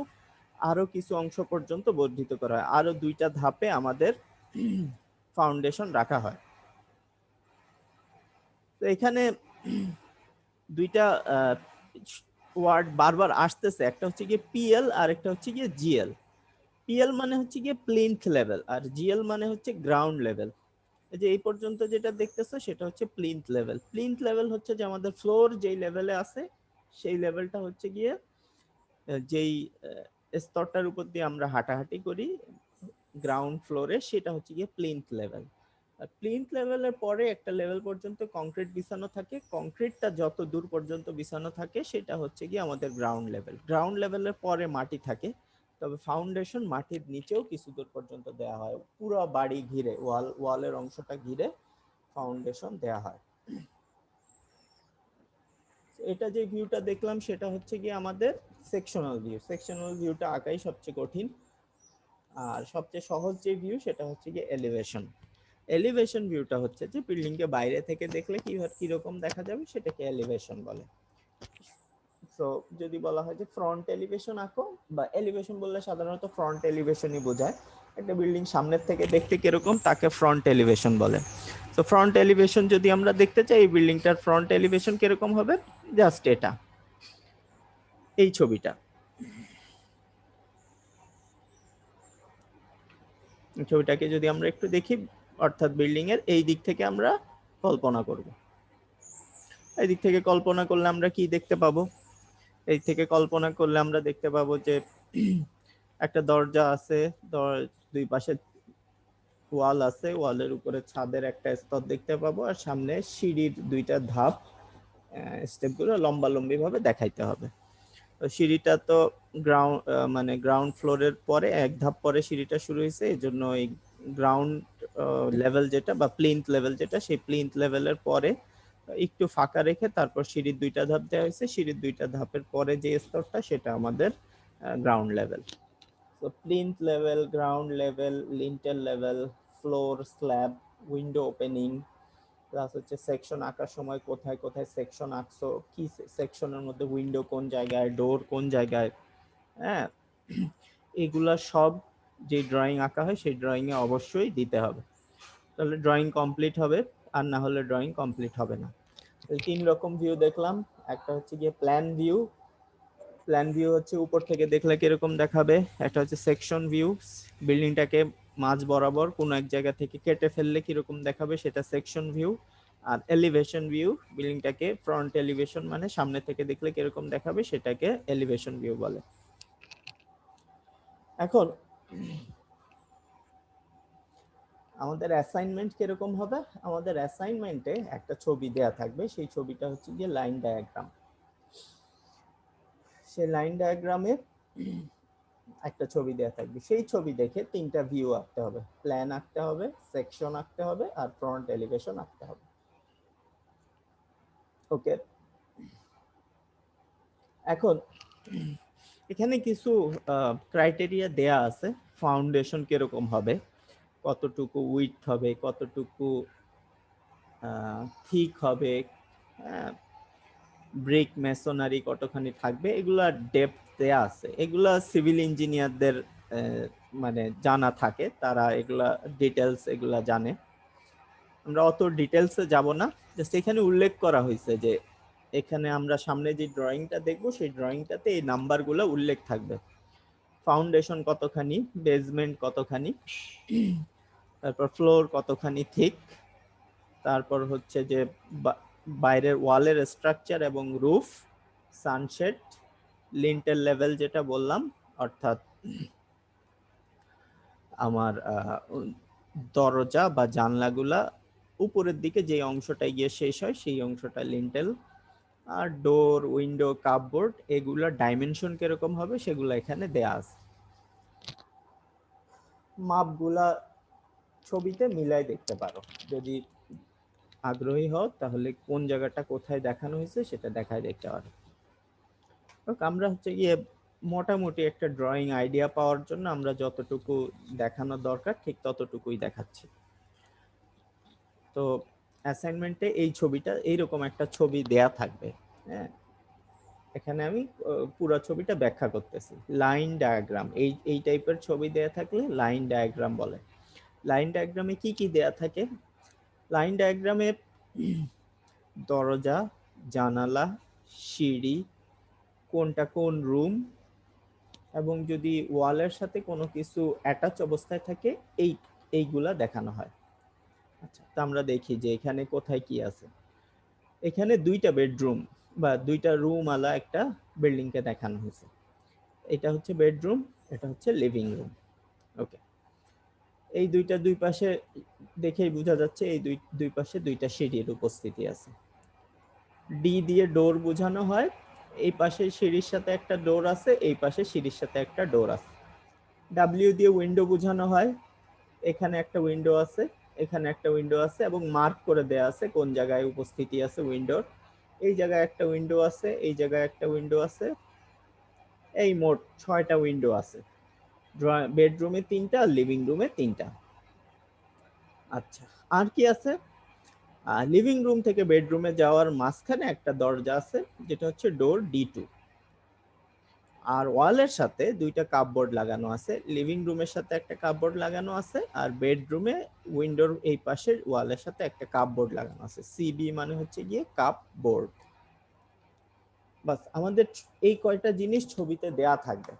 আরো কিছু অংশ পর্যন্ত বর্ধিত করা হয়। আরো দুইটা ধাপে আমাদের ফাউন্ডেশন রাখা হয়। তো এখানে দুইটা ওয়ার্ড বারবার আসতেছে, একটা হচ্ছে গিয়ে পিএল আর একটা হচ্ছে গিয়ে জিএল। পিএল মানে হচ্ছে গিয়ে প্লিন্থ লেভেল, আর জিএল মানে হচ্ছে গ্রাউন্ড লেভেল। এই যে এই পর্যন্ত যেটা দেখতেছো সেটা হচ্ছে প্লিন্থ লেভেল। প্লিন্থ লেভেল হচ্ছে যে আমাদের ফ্লোর যেই লেভেলে আছে সেই লেভেলটা হচ্ছে গিয়ে যেই স্তরটার উপর দিয়ে আমরা হাঁটাহাঁটি করি গ্রাউন্ড ফ্লোরে, সেটা হচ্ছে গিয়ে প্লিন্থ লেভেল। আর প্লিন্থ লেভেলের পরে একটা লেভেল পর্যন্ত কংক্রিট বিছানো থাকে, কংক্রিটটা যত দূর পর্যন্ত বিছানো থাকে সেটা হচ্ছে গিয়ে আমাদের গ্রাউন্ড লেভেল। গ্রাউন্ড লেভেলের পরে মাটি থাকে, তবে ফাউন্ডেশন মাটির নিচেও কিছু দূর পর্যন্ত দেওয়া হয়, পুরো বাড়ি ঘিরে ওয়ালের অংশটা ঘিরে ফাউন্ডেশন দেওয়া হয়। এটা যে ভিউটা দেখলাম সেটা হচ্ছে গিয়ে আমাদের সেকশনাল ভিউ। সেকশনাল ভিউটা আঁকাই সবচেয়ে কঠিন, আর সবচেয়ে সহজ যে ভিউ সেটা হচ্ছে গিয়ে এলিভেশন। এলিভেশন ভিউটা হচ্ছে যে বিল্ডিং কে বাইরে থেকে দেখলে কিরকম দেখা যাবে সেটাকে এলিভেশন বলে। তো যদি বলা হয় যে ফ্রন্ট এলিভেশন আঁকো, বা এলিভেশন বললে সাধারণত ফ্রন্ট এলিভেশনই বোঝায়, একটা বিল্ডিং সামনের থেকে দেখতে কিরকম তাকে ফ্রন্ট এলিভেশন বলে। তো ফ্রন্ট এলিভেশন যদি আমরা দেখতে চাই এই বিল্ডিংটার ফ্রন্ট এলিভেশন কিরকম হবে, জাস্ট এটা, এই ছবিটা। ছবিটাকে যদি আমরা একটু দেখি, অর্থাৎ বিল্ডিং এর এই দিক থেকে আমরা কল্পনা করব। এই দিক থেকে কল্পনা করলে আমরা কি দেখতে পাবো? এই থেকে কল্পনা করলে আমরা দেখতে পাবো যে একটা দরজা আছে, দুই পাশে ওয়াল আছে, ওয়ালের উপরে ছাদের একটা স্তর দেখতে পাবো, আর সামনে সিঁড়ির দুইটা ধাপ, স্টেপগুলো লম্বালম্বি ভাবে দেখাইতে হবে। তো সিঁড়িটা তো গ্রাউন্ড মানে গ্রাউন্ড ফ্লোরের পরে এক ধাপ পরে সিঁড়িটা শুরু হয়েছে, এই জন্য এই গ্রাউন্ড লেভেল যেটা বা প্লিন্থ লেভেল যেটা, সেই প্লিন্থ লেভেলের পরে একটু ফাঁকা রেখে তারপর সিঁড়ির দুইটা ধাপ দেওয়া হয়েছে। সিঁড়ির দুইটা ধাপের পরে যে স্তরটা সেটা আমাদের গ্রাউন্ড লেভেল। তো plinth level, ground level, lintel level, floor, slab, window opening, plus হচ্ছে সেকশন আঁকার সময় কোথায় কোথায় সেকশন আঁকছো, কি সেকশনের মধ্যে উইন্ডো কোন জায়গায়, ডোর কোন জায়গায়, হ্যাঁ, এগুলা সব যে ড্রয়িং আঁকা হয় সেই ড্রয়িং এ অবশ্যই দিতে হবে, তাহলে ড্রয়িং কমপ্লিট হবে, আর না হলে ড্রয়িং কমপ্লিট হবে না। তিন রকম ভিউ দেখলাম। একটা হচ্ছে গিয়ে প্ল্যান ভিউ। প্ল্যান ভিউ হচ্ছে উপর থেকে দেখলে কিরকম দেখাবে। একটা হচ্ছে সেকশন ভিউ, বিল্ডিংটাকে মাঝ বরাবর কোনো এক জায়গা থেকে কেটে ফেললে কিরকম দেখাবে সেটা সেকশন ভিউ। আর এলিভেশন ভিউ, বিল্ডিংটাকে ফ্রন্ট এলিভেশন মানে সামনে থেকে দেখলে কিরকম দেখাবে সেটাকে এলিভেশন ভিউ বলে। এখন আমাদের অ্যাসাইনমেন্ট কিরকম হবে? আমাদের অ্যাসাইনমেন্টে একটা ছবি দেয়া থাকবে, সেই ছবিটা হচ্ছে গিয়ে লাইন ডায়াগ্রাম। সেই লাইন ডায়াগ্রামে একটা ছবি দেয়া থাকবে, সেই ছবি দেখে তিনটা ভিউ আঁকতে হবে, প্ল্যান আঁকতে হবে, সেকশন আঁকতে হবে, আর ফ্রন্ট এলিভেশন আঁকতে হবে। ওকে, এখন এখানে কিছু ক্রাইটেরিয়া দেয়া আছে। ফাউন্ডেশন কিরকম হবে, কতটুকু উইডথ হবে, কতটুকু থিক হবে, ব্রিক মেসোনারি কতখানি থাকবে, এগুলা ডেপথ দেয়া আছে। এগুলা সিভিল ইঞ্জিনিয়ারদের মানে জানা থাকে, তারা এগুলা ডিটেলস এগুলা জানে। আমরা অত ডিটেলসে যাব না, জাস্ট এখানে উল্লেখ করা হয়েছে যে এখানে আমরা সামনে যে ড্রয়িংটা দেখব সেই ড্রয়িংটাতে এই নাম্বারগুলো উল্লেখ থাকবে। ফাউন্ডেশন কতখানি, বেসমেন্ট কতখানি, তারপর ফ্লোর কতখানি থিক, তারপর হচ্ছে যে বাইরের ওয়ালের স্ট্রাকচার এবং রুফ, সানশেড, লিন্টেল লেভেল যেটা বললাম, অর্থাৎ আমার দরজা বা জানলাগুলা উপরের দিকে যে অংশটা গিয়ে শেষ হয় সেই অংশটা লিন্টেল, আর ডোর, উইন্ডো, কাপবোর্ড এগুলা ডাইমেনশন কিরকম হবে সেগুলো এখানে দেয়া আছে। মাপগুলা ছবিতে মিলাই দেখতে পারো, যদি আগ্রহী হও তাহলে কোন জায়গাটা কোথায় দেখানো হয়েছে সেটা দেখায় দেখতে পারো। আমরা হচ্ছে গিয়ে মোটামুটি একটা ড্রয়িং আইডিয়া পাওয়ার জন্য আমরা যতটুকু দেখানো দরকার ঠিক ততটুকুই দেখাচ্ছি। তো অ্যাসাইনমেন্টে এই ছবিটা, এইরকম একটা ছবি দেয়া থাকবে, হ্যাঁ, এখানে আমি পুরো ছবিটা ব্যাখ্যা করতেছি। লাইন ডায়াগ্রাম, এই টাইপের ছবি দেয়া থাকলে লাইন ডায়াগ্রাম বলে। লাইন ডায়াগ্রামে কি কি দেয়া থাকে? লাইন ডায়াগ্রামে দরজা, জানালা, সিঁড়ি, কোনটা কোন রুম, এবং যদি ওয়ালের সাথে কোনো কিছু অ্যাটাচ অবস্থায় থাকে এইগুলা দেখানো হয়। আচ্ছা, তো আমরা দেখি যে এখানে কোথায় কি আছে। এখানে দুইটা বেডরুম বা দুইটা রুম আলা একটা বিল্ডিং কে দেখানো হয়েছে। এটা হচ্ছে বেডরুম, এটা হচ্ছে লিভিং রুম। ওকে, এই দুইটা দুই পাশে দেখেই বোঝা যাচ্ছে এই দুই পাশে দুইটা সিঁড়ির উপস্থিতি আছে। ডি দিয়ে ডোর বোঝানো হয়, এই পাশে সিঁড়ির সাথে একটা ডোর আছে, এই পাশে সিঁড়ির সাথে একটা ডোর আছে। ডাব্লিউ দিয়ে উইন্ডো বোঝানো হয়, এখানে একটা উইন্ডো আছে, এখানে একটা উইন্ডো আছে, এবং মার্ক করে দেয়া আছে কোন জায়গায় উপস্থিতি আছে উইন্ডোর। এই জায়গায় একটা উইন্ডো আছে, এই জায়গায় একটা উইন্ডো আছে, এই মোট 6টা উইন্ডো আছে। বেডরুমে 3টা, লিভিং রুমে 3টা। আচ্ছা, আর কি আছে? লিভিং রুম থেকে বেডরুমে যাওয়ার মাঝখানে একটা দরজা আছে যেটা হচ্ছে ডোর D2। আর ওয়ালের সাথে দুইটা কাপবোর্ড লাগানো আছে, লিভিং রুমের সাথে একটা কাপবোর্ড লাগানো আছে, আর বেডরুমে উইন্ডোর এই পাশের ওয়ালের সাথে একটা কাপবোর্ড লাগানো আছে। সিবি মানে হচ্ছে গিয়ে কাপবোর্ড। বাস, আমাদের এই কয়টা জিনিস ছবিতে দেয়া থাকবে,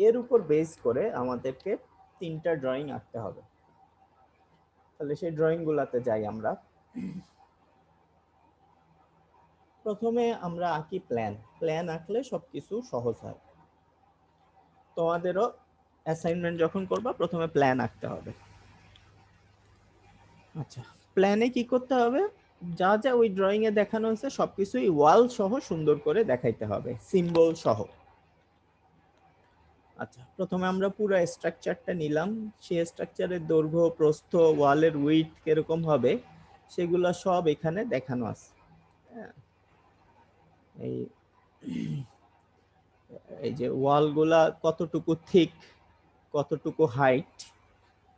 এর উপর বেস করে আমাদেরকে 3টা ড্রয়িং আঁকতে হবে। তাহলে সেই ড্রয়িং গুলাতে যাই আমরা। প্রথমে আমরা আঁকি প্ল্যান। প্ল্যান আঁকলে সবকিছু সহজ হয়। তোমাদেরও অ্যাসাইনমেন্ট যখন করবা প্রথমে প্ল্যান আঁকতে হবে। আচ্ছা, প্ল্যানে কি করতে হবে? যা যা ওই ড্রয়িং এ দেখানো হয়েছে সবকিছুই ওয়াল সহ সুন্দর করে দেখাইতে হবে, সিম্বল সহ। আচ্ছা, প্রথমে আমরা পুরো স্ট্রাকচারটা নিলাম। সেই স্ট্রাকচারের দৈর্ঘ্য, প্রস্থ, ওয়ালের উইডথ কিরকম হবে সেগুলো সব এখানে দেখানো আছে। হ্যাঁ, এই এই যে ওয়ালগুলা কতটুকু থিক, কতটুকু হাইট,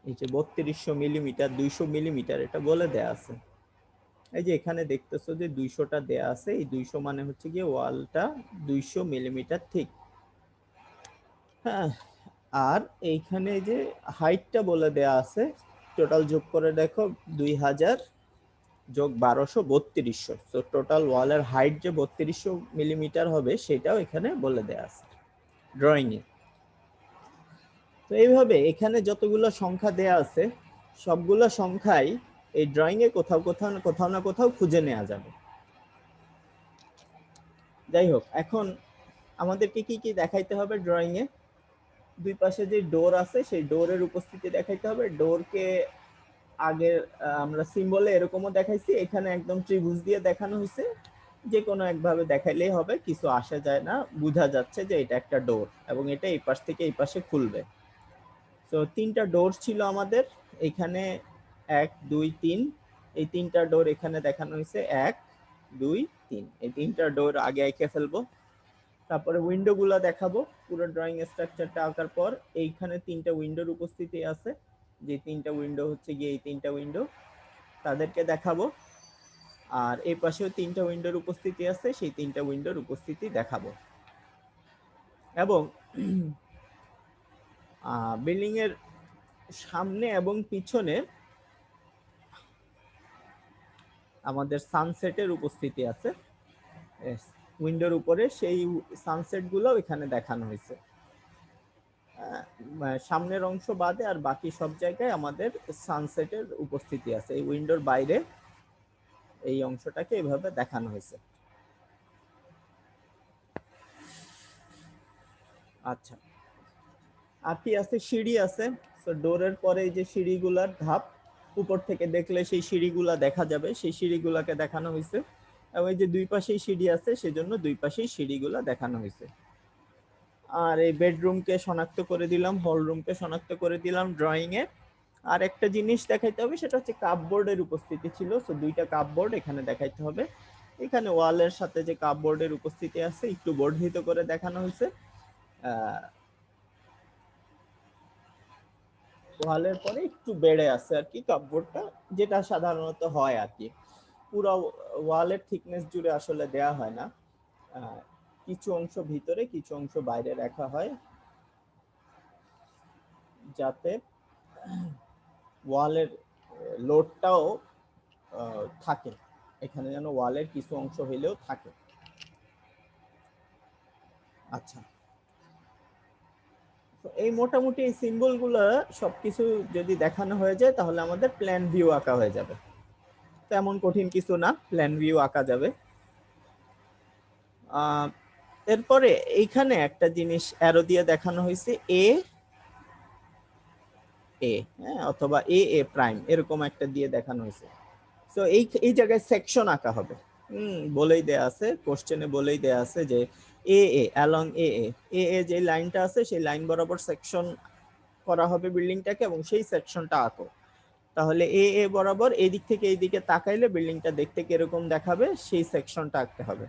এই যে 3200 মিলিমিটার, 200 মিলিমিটার এটা বলে দেয়া আছে। এই যে এখানে দেখতেছো যে 200টা দেয়া আছে, এই 200 মানে হচ্ছে গিয়ে ওয়ালটা 200 মিলিমিটার থিক। হ্যাঁ, আর এইখানে যে হাইটটা বলে দেয়া আছে, টোটাল যোগ করে দেখো 2000 যোগ 1200 3200। তো টোটাল ওয়ালের হাইট যে 3200 মিলিমিটার হবে সেটাও এখানে বলে দেয়া আছে ড্রয়িং এ। তো এইভাবে এখানে যতগুলো সংখ্যা দেয়া আছে সবগুলো সংখ্যাই এই ড্রয়িং এ কোথাও কোথাও কোথাও না কোথাও খুঁজে নেওয়া যাবে। যাই হোক, এখন আমাদেরকে কি কি দেখাইতে হবে ড্রয়িং এ? দুই পাশে যে ডোর আছে সেই ডোরের উপস্থিতি দেখাইতে হবে। ডোরকে আগে আমরা সিম্বলে এরকমও দেখাইছি, এখানে একদম ত্রিভুজ দিয়ে দেখানো হয়েছে। যে কোনো একভাবে দেখাইলেই হবে, কিছু আসে যায় না, বোঝা যাচ্ছে যে এটা একটা ডোর এবং এটা এই পাশ থেকে এই পাশে খুলবে। তো তিনটা ডোর ছিল আমাদের এখানে, 1 2 3। এই তিনটা ডোর এখানে দেখানো হয়েছে, 1 2 3। এই তিনটা ডোর আগে এঁকে ফেলবো, তারপরে উইন্ডো গুলা দেখাবো। পুরো ড্রয়িং স্ট্রাকচারটা আঁকার পর এইখানে তিনটা উইন্ডোর উপস্থিতি আছে, যে তিনটা উইন্ডো হচ্ছে গিয়ে এই তিনটা উইন্ডো, তাদেরকে দেখাবো। আর এই পাশেও তিনটা উইন্ডোর উপস্থিতি আছে, সেই তিনটা উইন্ডোর উপস্থিতি দেখাবো। এবং বিল্ডিং এর সামনে এবং পিছনে আমাদের সানসেটের উপস্থিতি আছে উইন্ডোর উপরে, সেই সানসেট গুলো এখানে দেখানো হয়েছে। সামনের অংশ বাদে আর বাকি সব জায়গায় আমাদের সানসেটের উপস্থিতি আছে। এই উইন্ডোর বাইরে এই অংশটাকে এভাবে দেখানো হয়েছে। আচ্ছা, আর কি আছে? সিঁড়ি আছে। তো ডোরের পরে এই যে সিঁড়িগুলার ধাপ, উপর থেকে দেখলে সেই সিঁড়িগুলা দেখা যাবে, সেই সিঁড়িগুলাকে দেখানো হয়েছে। এবং এই যে দুই পাশেই সিঁড়ি আছে সেজন্য দুই পাশেই সিঁড়িগুলা দেখানো হয়েছে। আর এই বেডরুমকে শনাক্ত করে দিলাম, হল রুমকে শনাক্ত করে দিলাম ড্রয়িং এ। আর একটা জিনিস দেখাইতে হবে, সেটা হচ্ছে কাপবোর্ডের উপস্থিতি ছিল। সো দুইটা কাপবোর্ড এখানে দেখাইতে হবে। এখানে ওয়ালের সাথে যে কাপবোর্ডের উপস্থিতি আছে একটু বর্ধিত করে দেখানো হয়েছে। ওয়ালের পরে একটু বেড়ে আছে আর কি কাপবোর্ডটা, যেটা সাধারণত হয় আর কি। পুরো ওয়ালের থিকনেস জুড়ে আসলে দেয়া হয় না, কিছু অংশ ভিতরে কিছু অংশ বাইরে রাখা হয়, যাতে ওয়ালের লোডটাও থাকে, এখানে যেন ওয়ালের কিছু অংশ হইলেও থাকে। আচ্ছা, তো এই মোটামুটি এই সিম্বল গুলা সবকিছু যদি দেখানো হয়ে যায় তাহলে আমাদের প্ল্যান ভিউ আঁকা হয়ে যাবে। তেমন কঠিন কিছু না, প্ল্যান ভিউ আঁকা যাবে। এরপরে এইখানে একটা জিনিস অ্যারো দিয়ে দেখানো হয়েছে, এ এ, হ্যাঁ, অথবা এ এ প্রাইম এরকম একটা দিয়ে দেখানো হয়েছে। তো এই এই জায়গায় সেকশন আঁকা হবে। বলেই দেয়া আছে, কোশ্চেনে বলেই দেয়া আছে যে এ এ অ্যালং এ এ এ যে লাইনটা আছে সেই লাইন বরাবর সেকশন করা হবে বিল্ডিংটাকে, এবং সেই সেকশনটা আঁকো। তাহলে এ এ বরাবর এই দিক থেকে এই দিকে তাকাইলে বিল্ডিংটা দেখতে কিরকম দেখাবে সেই সেকশনটা আঁকতে হবে।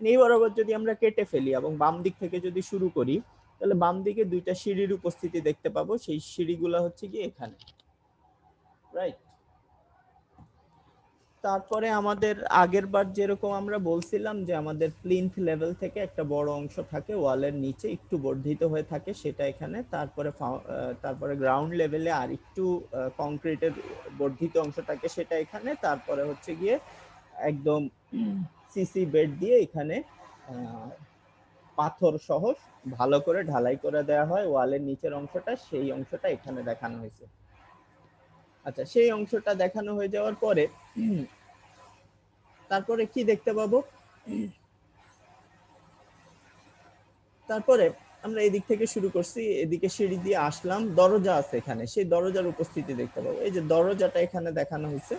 এই বরাবর যদি আমরা কেটে ফেলি এবং বাম দিক থেকে যদি শুরু করি, তাহলে বাম দিকে দুইটা সিঁড়ির উপস্থিতি দেখতে পাবো। সেই সিঁড়িগুলো হচ্ছে কি এখানে, রাইট? তারপরে আমাদের আগের বার যেরকম আমরা বলছিলাম যে আমাদের প্লিন্থ লেভেল থেকে একটা বড় অংশ থাকে ওয়ালের নিচে একটু বর্ধিত হয়ে থাকে, সেটা এখানে। তারপরে গ্রাউন্ড লেভেলে আর একটু কংক্রিটের বর্ধিত অংশ থাকে, সেটা এখানে। তারপরে হচ্ছে গিয়ে একদম সিসি বেড দিয়ে এখানে পাথর সহ ভালো করে ঢালাই করে দেওয়া হয় ওয়ালের নিচের অংশটা, সেই অংশটা এখানে দেখানো হয়েছে। আচ্ছা, সেই অংশটা দেখানো হয়ে যাওয়ার পরে তারপরে কি দেখতে পাবো? তারপরে আমরা এদিক থেকে শুরু করছি, এদিকে সিঁড়ি দিয়ে আসলাম, দরজা আছে এখানে, সেই দরজার উপস্থিতি দেখতে পাবো। এই যে দরজাটা এখানে দেখানো হয়েছে,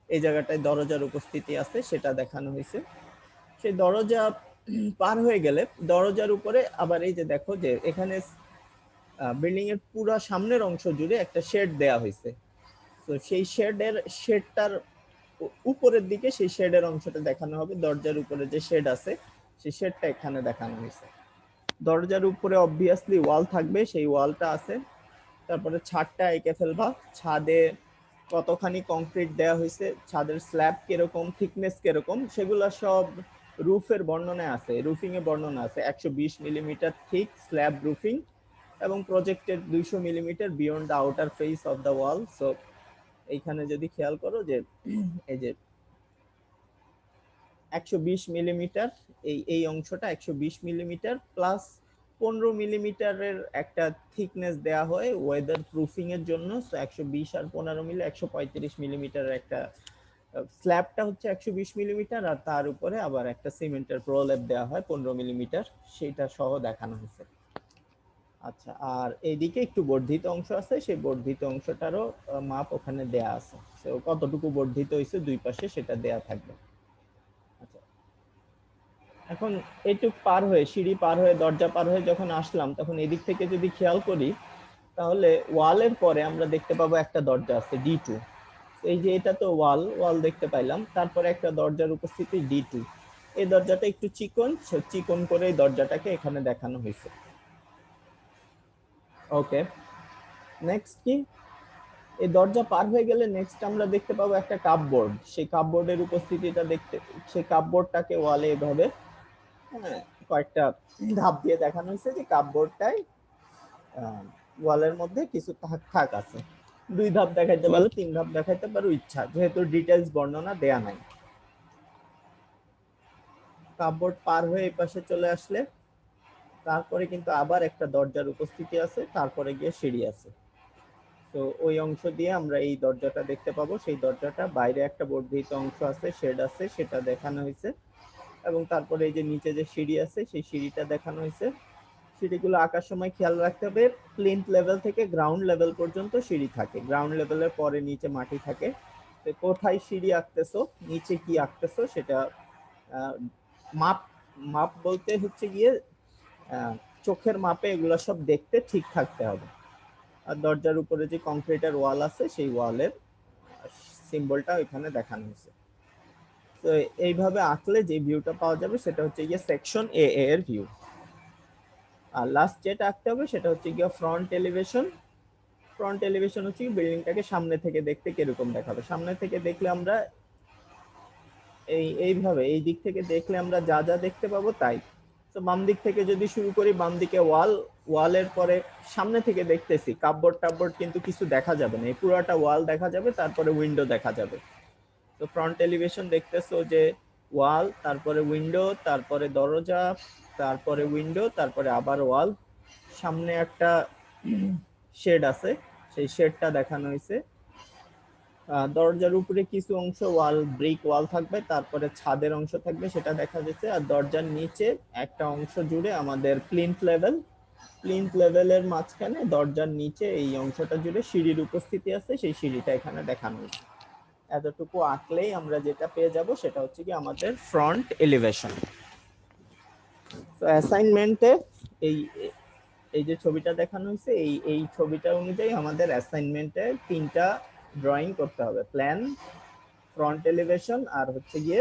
এই জায়গাটায় দরজার উপস্থিতি আছে, সেটা দেখানো হয়েছে। সেই দরজা পার হয়ে গেলে দরজার উপরে আবার এই যে দেখো যে এখানে বিল্ডিং এর পুরো সামনের অংশ জুড়ে একটা শেড দেয়া হয়েছে। তো সেই শেডটার উপরের দিকে সেই শেডের অংশটা দেখানো হবে। দরজার উপরে যে শেড আছে সেই শেডটা এখানে দেখানো হয়েছে। দরজার উপরে অবভিয়াসলি ওয়াল থাকবে, সেই ওয়ালটা আছে। তারপরে ছাদটা এঁকে ফেলবা, ছাদে কতখানি কংক্রিট দেওয়া হয়েছে, ছাদের স্ল্যাব কিরকম, থিকনেস কিরকম, সেগুলো সব রুফের বর্ণনায় আছে, রুফিং এ বর্ণনা আছে। 120 মিলিমিটার থিক স্ল্যাব রুফিং এবং projected 200 millimetre beyond the outer face of the wall. So এইখানে যদি খেয়াল করো যে এই যে 120 মিলিমিটার, এই অংশটা 120 মিলিমিটার প্লাস 15 মিলিমিটারের একটা থিকনেস দেয়া হয় ওয়েদার প্রুফিং এর জন্য। সো 120 আর 15 মিলি 135 মিলিমিটারের একটা স্ল্যাবটা হচ্ছে 120 মিলিমিটার, আর তার উপরে আবার একটা সিমেন্টের প্রলেপ দেওয়া হয় 15 মিলিমিটার, সেটা সহ দেখানো হয়েছে। আচ্ছা, আর এইদিকে একটু বর্ধিত অংশ আছে, সেই বর্ধিত অংশটারও মাপ ওখানে দেয়া আছে। তো কতটুকু বর্ধিত হয়েছে দুই পাশে সেটা দেয়া থাকবে। আচ্ছা, এখন এইটুক পার হয়ে, সিঁড়ি পার হয়ে, দরজা পার হয়ে যখন আসলাম, তখন এদিক থেকে যদি খেয়াল করি তাহলে ওয়ালের পরে আমরা দেখতে পাবো একটা দরজা আছে D2। এই যে এটা তো ওয়াল দেখতে পাইলাম, তারপরে একটা দরজার উপস্থিতি D2। এই দরজাটা একটু চিকন, চিকন করে এই দরজাটাকে এখানে দেখানো হয়েছে। ওকে, নেক্সট কি, এই দরজা পার হয়ে গেলে নেক্সট আমরা দেখতে পাবো একটা কাপবোর্ড। সেই কাপবোর্ডের উপস্থিতিটা দেখতে, সেই কাপবোর্ডটাকে ওয়ালে এভাবে কয়েকটা ধাপ দিয়ে দেখানো হয়েছে যে কাপবোর্ডটাই ওয়ালের মধ্যে কিছু থাক আছে। 2 ধাপ দেখাইতে পারো, 3 ধাপ দেখাইতে পারো, ইচ্ছা, যেহেতু ডিটেইলস বর্ণনা দেয়া নাই। কাপবোর্ড পার হয়ে এই পাশে চলে আসলে তারপরে কিন্তু আবার একটা দরজার উপস্থিতি আছে, তারপরে গিয়ে সিঁড়ি আছে। তো ওই অংশ দিয়ে আমরা এই দরজাটা দেখতে পাবো। সেই দরজাটা বাইরে একটা বর্ধিত অংশ আছে, শেড আছে, সেটা দেখানো হয়েছে। এবং তারপরে এই যে নিচে যে সিঁড়ি আছে সেই সিঁড়িটা দেখানো হয়েছে। সিঁড়িগুলো আঁকার সময় খেয়াল রাখতে হবে প্লিন্থ লেভেল থেকে গ্রাউন্ড লেভেল পর্যন্ত সিঁড়ি থাকে, গ্রাউন্ড লেভেলের পরে নিচে মাটি থাকে। তো কোথায় সিঁড়ি আঁকতেছো, নিচে কি আঁকতেছো, সেটা মাপ মাপ বলতে হচ্ছে গিয়ে চোখের মাপে এগুলো সব দেখতে ঠিক থাকতে হবে। আর দরজার উপরে যে কংক্রিটের ওয়াল আছে সেই ওয়ালের সিম্বলটা এখানে দেখানো হয়েছে। তো এইভাবে আঁকলে যে ভিউটা পাওয়া যাবে সেটা হচ্ছে গিয়ে সেকশন এ এর ভিউ। আর লাস্ট যেটা আঁকতে হবে সেটা হচ্ছে গিয়ে ফ্রন্ট এলিভেশন। ফ্রন্ট এলিভেশন হচ্ছে বিল্ডিংটাকে সামনে থেকে দেখতে কিরকম দেখাবে। সামনে থেকে দেখলে আমরা এইভাবে এই দিক থেকে দেখলে আমরা যা যা দেখতে পাবো তাই। তো বাম দিক থেকে যদি শুরু করি, বাম দিকে ওয়ালের পরে সামনে থেকে দেখতেছি কাপবোর্ড টাপবোর্ড কিন্তু কিছু দেখা যাবে না, এই পুরোটা ওয়াল দেখা যাবে, তারপরে উইন্ডো দেখা যাবে। তো ফ্রন্ট এলিভেশন দেখতেছো যে ওয়াল, তারপরে উইন্ডো, তারপরে দরজা, তারপরে উইন্ডো, তারপরে আবার ওয়াল, সামনে একটা শেড আছে, সেই শেডটা দেখানো হয়েছে। দরজার উপরে কিছু অংশ ওয়াল, ব্রিক ওয়াল থাকবে, তারপরে ছাদের অংশ থাকবে, সেটা দেখা যাচ্ছে। আর দরজার নিচে একটা অংশ জুড়ে আমাদের প্লিন্থ লেভেলের মাঝখানে দরজার নিচে এই অংশটা জুড়ে সিঁড়ির উপস্থিতি আছে, সেই সিঁড়িটা এখানে দেখানো হয়েছে। এতটুকু আঁকলেই আমরা যেটা পেয়ে যাব সেটা হচ্ছে কি আমাদের ফ্রন্ট এলিভেশন। তো অ্যাসাইনমেন্টে এই এই যে ছবিটা দেখানো হয়েছে, এই ছবিটা অনুযায়ী আমাদের অ্যাসাইনমেন্টে 3টা ড্রয়িং করতে হবে, প্ল্যান, ফ্রন্ট এলিভেশন আর হচ্ছে গিয়ে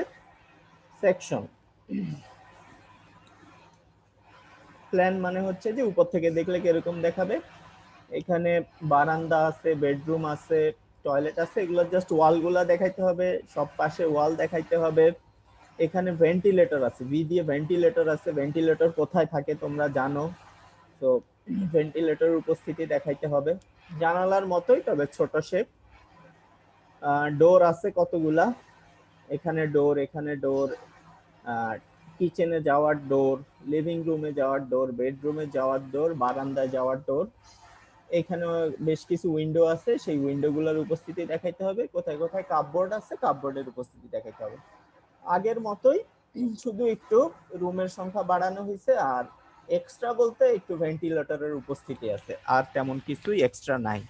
সেকশন। প্ল্যান মানে হচ্ছে যে উপর থেকে দেখলে কিরকম দেখাবে, এখানে বারান্দা আছে, বেডরুম আছে, টয়লেট আছে, এগুলো জাস্ট ওয়ালগুলা দেখাইতে হবে, সব পাশে ওয়াল দেখাইতে হবে। এখানে ভেন্টিলেটর আছে, ভি দিয়ে ভেন্টিলেটর আছে, ভেন্টিলেটর কোথায় থাকে তোমরা জানো, তো ভেন্টিলেটর উপস্থিতি দেখাইতে হবে। জানালার মতোই তবে ছোট শেপ। ডোর আছে কতগুলা, এখানে ডোর, এখানে ডোর, কিচেনে যাওয়ার ডোর, লিভিং রুমে যাওয়ার ডোর, বেডরুমে যাওয়ার ডোর, বারান্দায় যাওয়ার ডোর। এখানে বেশ কিছু উইন্ডো আছে, সেই উইন্ডো গুলোর উপস্থিতি দেখাইতে হবে। কোথায় কোথায় কাপবোর্ড আছে, কাপবোর্ডের উপস্থিতি দেখাইতে হবে। আগের মতোই, শুধু একটু রুমের সংখ্যা বাড়ানো হয়েছে, আর এক্সট্রা বলতে একটু ভেন্টিলেটরের উপস্থিতি আছে, আর তেমন কিছুই এক্সট্রা নাই।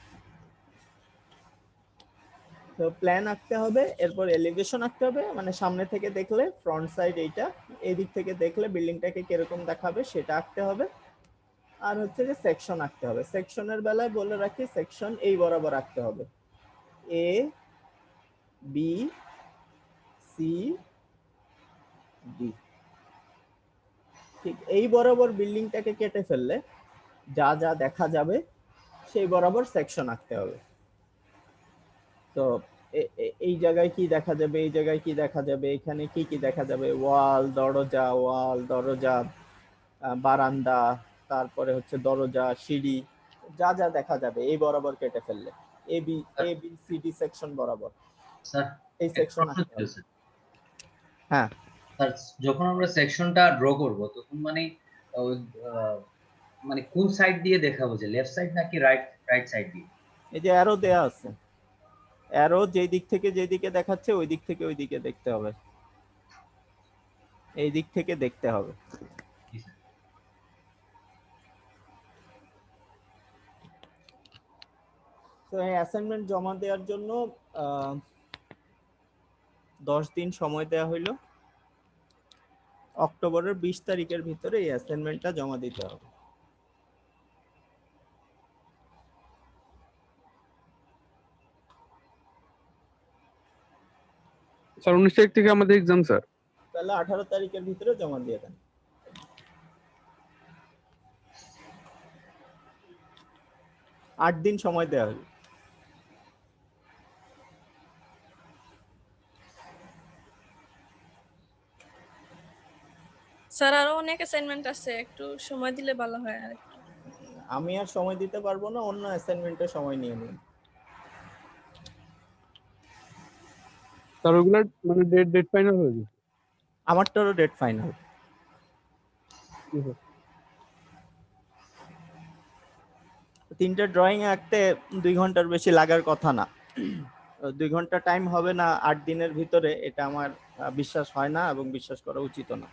তো প্ল্যান আঁকতে হবে, এরপর এলিভেশন আঁকতে হবে, মানে সামনে থেকে দেখলে ফ্রন্ট সাইড এইটা, এই দিক থেকে দেখলে বিল্ডিংটাকে কিরকম দেখাবে সেটা আঁকতে হবে। আর হচ্ছে যে সেকশন আঁকতে হবে। সেকশনের বেলায় বলে রাখি, সেকশন এই বরাবর আঁকতে হবে, এ বি সি ডি। ঠিক এই বরাবর বিল্ডিংটাকে কেটে ফেললে যা যা দেখা যাবে সেই বরাবর সেকশন আঁকতে হবে। তো এই জায়গায় কি দেখা যাবে, এই জায়গায় কি দেখা যাবে, এখানে কি কি দেখা যাবে, ওয়াল দরজা, বারান্দা, তারপরে হচ্ছে দরজা, সিঁড়ি, যা যা দেখা যাবে এই বরাবর কেটে ফেললে A B C D section বরাবর স্যার এই সেকশন আঁকতে হবে। হ্যাঁ স্যার, যখন আমরা সেকশনটা ড্র করব তখন মানে মানে কোন সাইড দিয়ে দেখাবো, যে লেফট সাইড নাকি রাইট সাইড দিয়ে? এই যে অ্যারো দেয়া আছে, অ্যারো যেই দিক থেকে যেদিকে দেখাচ্ছে ওই দিক থেকে ওই দিকে দেখতে হবে, এই দিক থেকে দেখতে হবে। জি স্যার। তো এই অ্যাসাইনমেন্ট জমা দেওয়ার জন্য 10 দিন সময় দেওয়া হইলো। অক্টোবরের 20 তারিখের ভিতরে এই অ্যাসাইনমেন্টটা জমা দিতে হবে। স্যার 19 তারিখ থেকে আমাদের এক্সাম স্যার। তাহলে 18 তারিখের ভিতরে জমা দিয়ে দেন। 8 দিন সময় দেওয়া হলো। স্যার আরো অনেক অ্যাসাইনমেন্ট আছে, একটু সময় দিলে ভালো হয়। আর আমি আর সময় দিতে পারবো না, অন্য অ্যাসাইনমেন্টে সময় নিয়ে নিন। স্যার ওগুলা মানে ডেট ফাইনাল হয়ে গেছে। আমারটারও ডেট ফাইনাল। জি স্যার। 3টে ড্রয়িং আঁকতে 2 ঘন্টার বেশি লাগার কথা না। 2 ঘন্টা টাইম হবে না 8 দিনের ভিতরে, এটা আমার বিশ্বাস হয় না এবং বিশ্বাস করা উচিত না।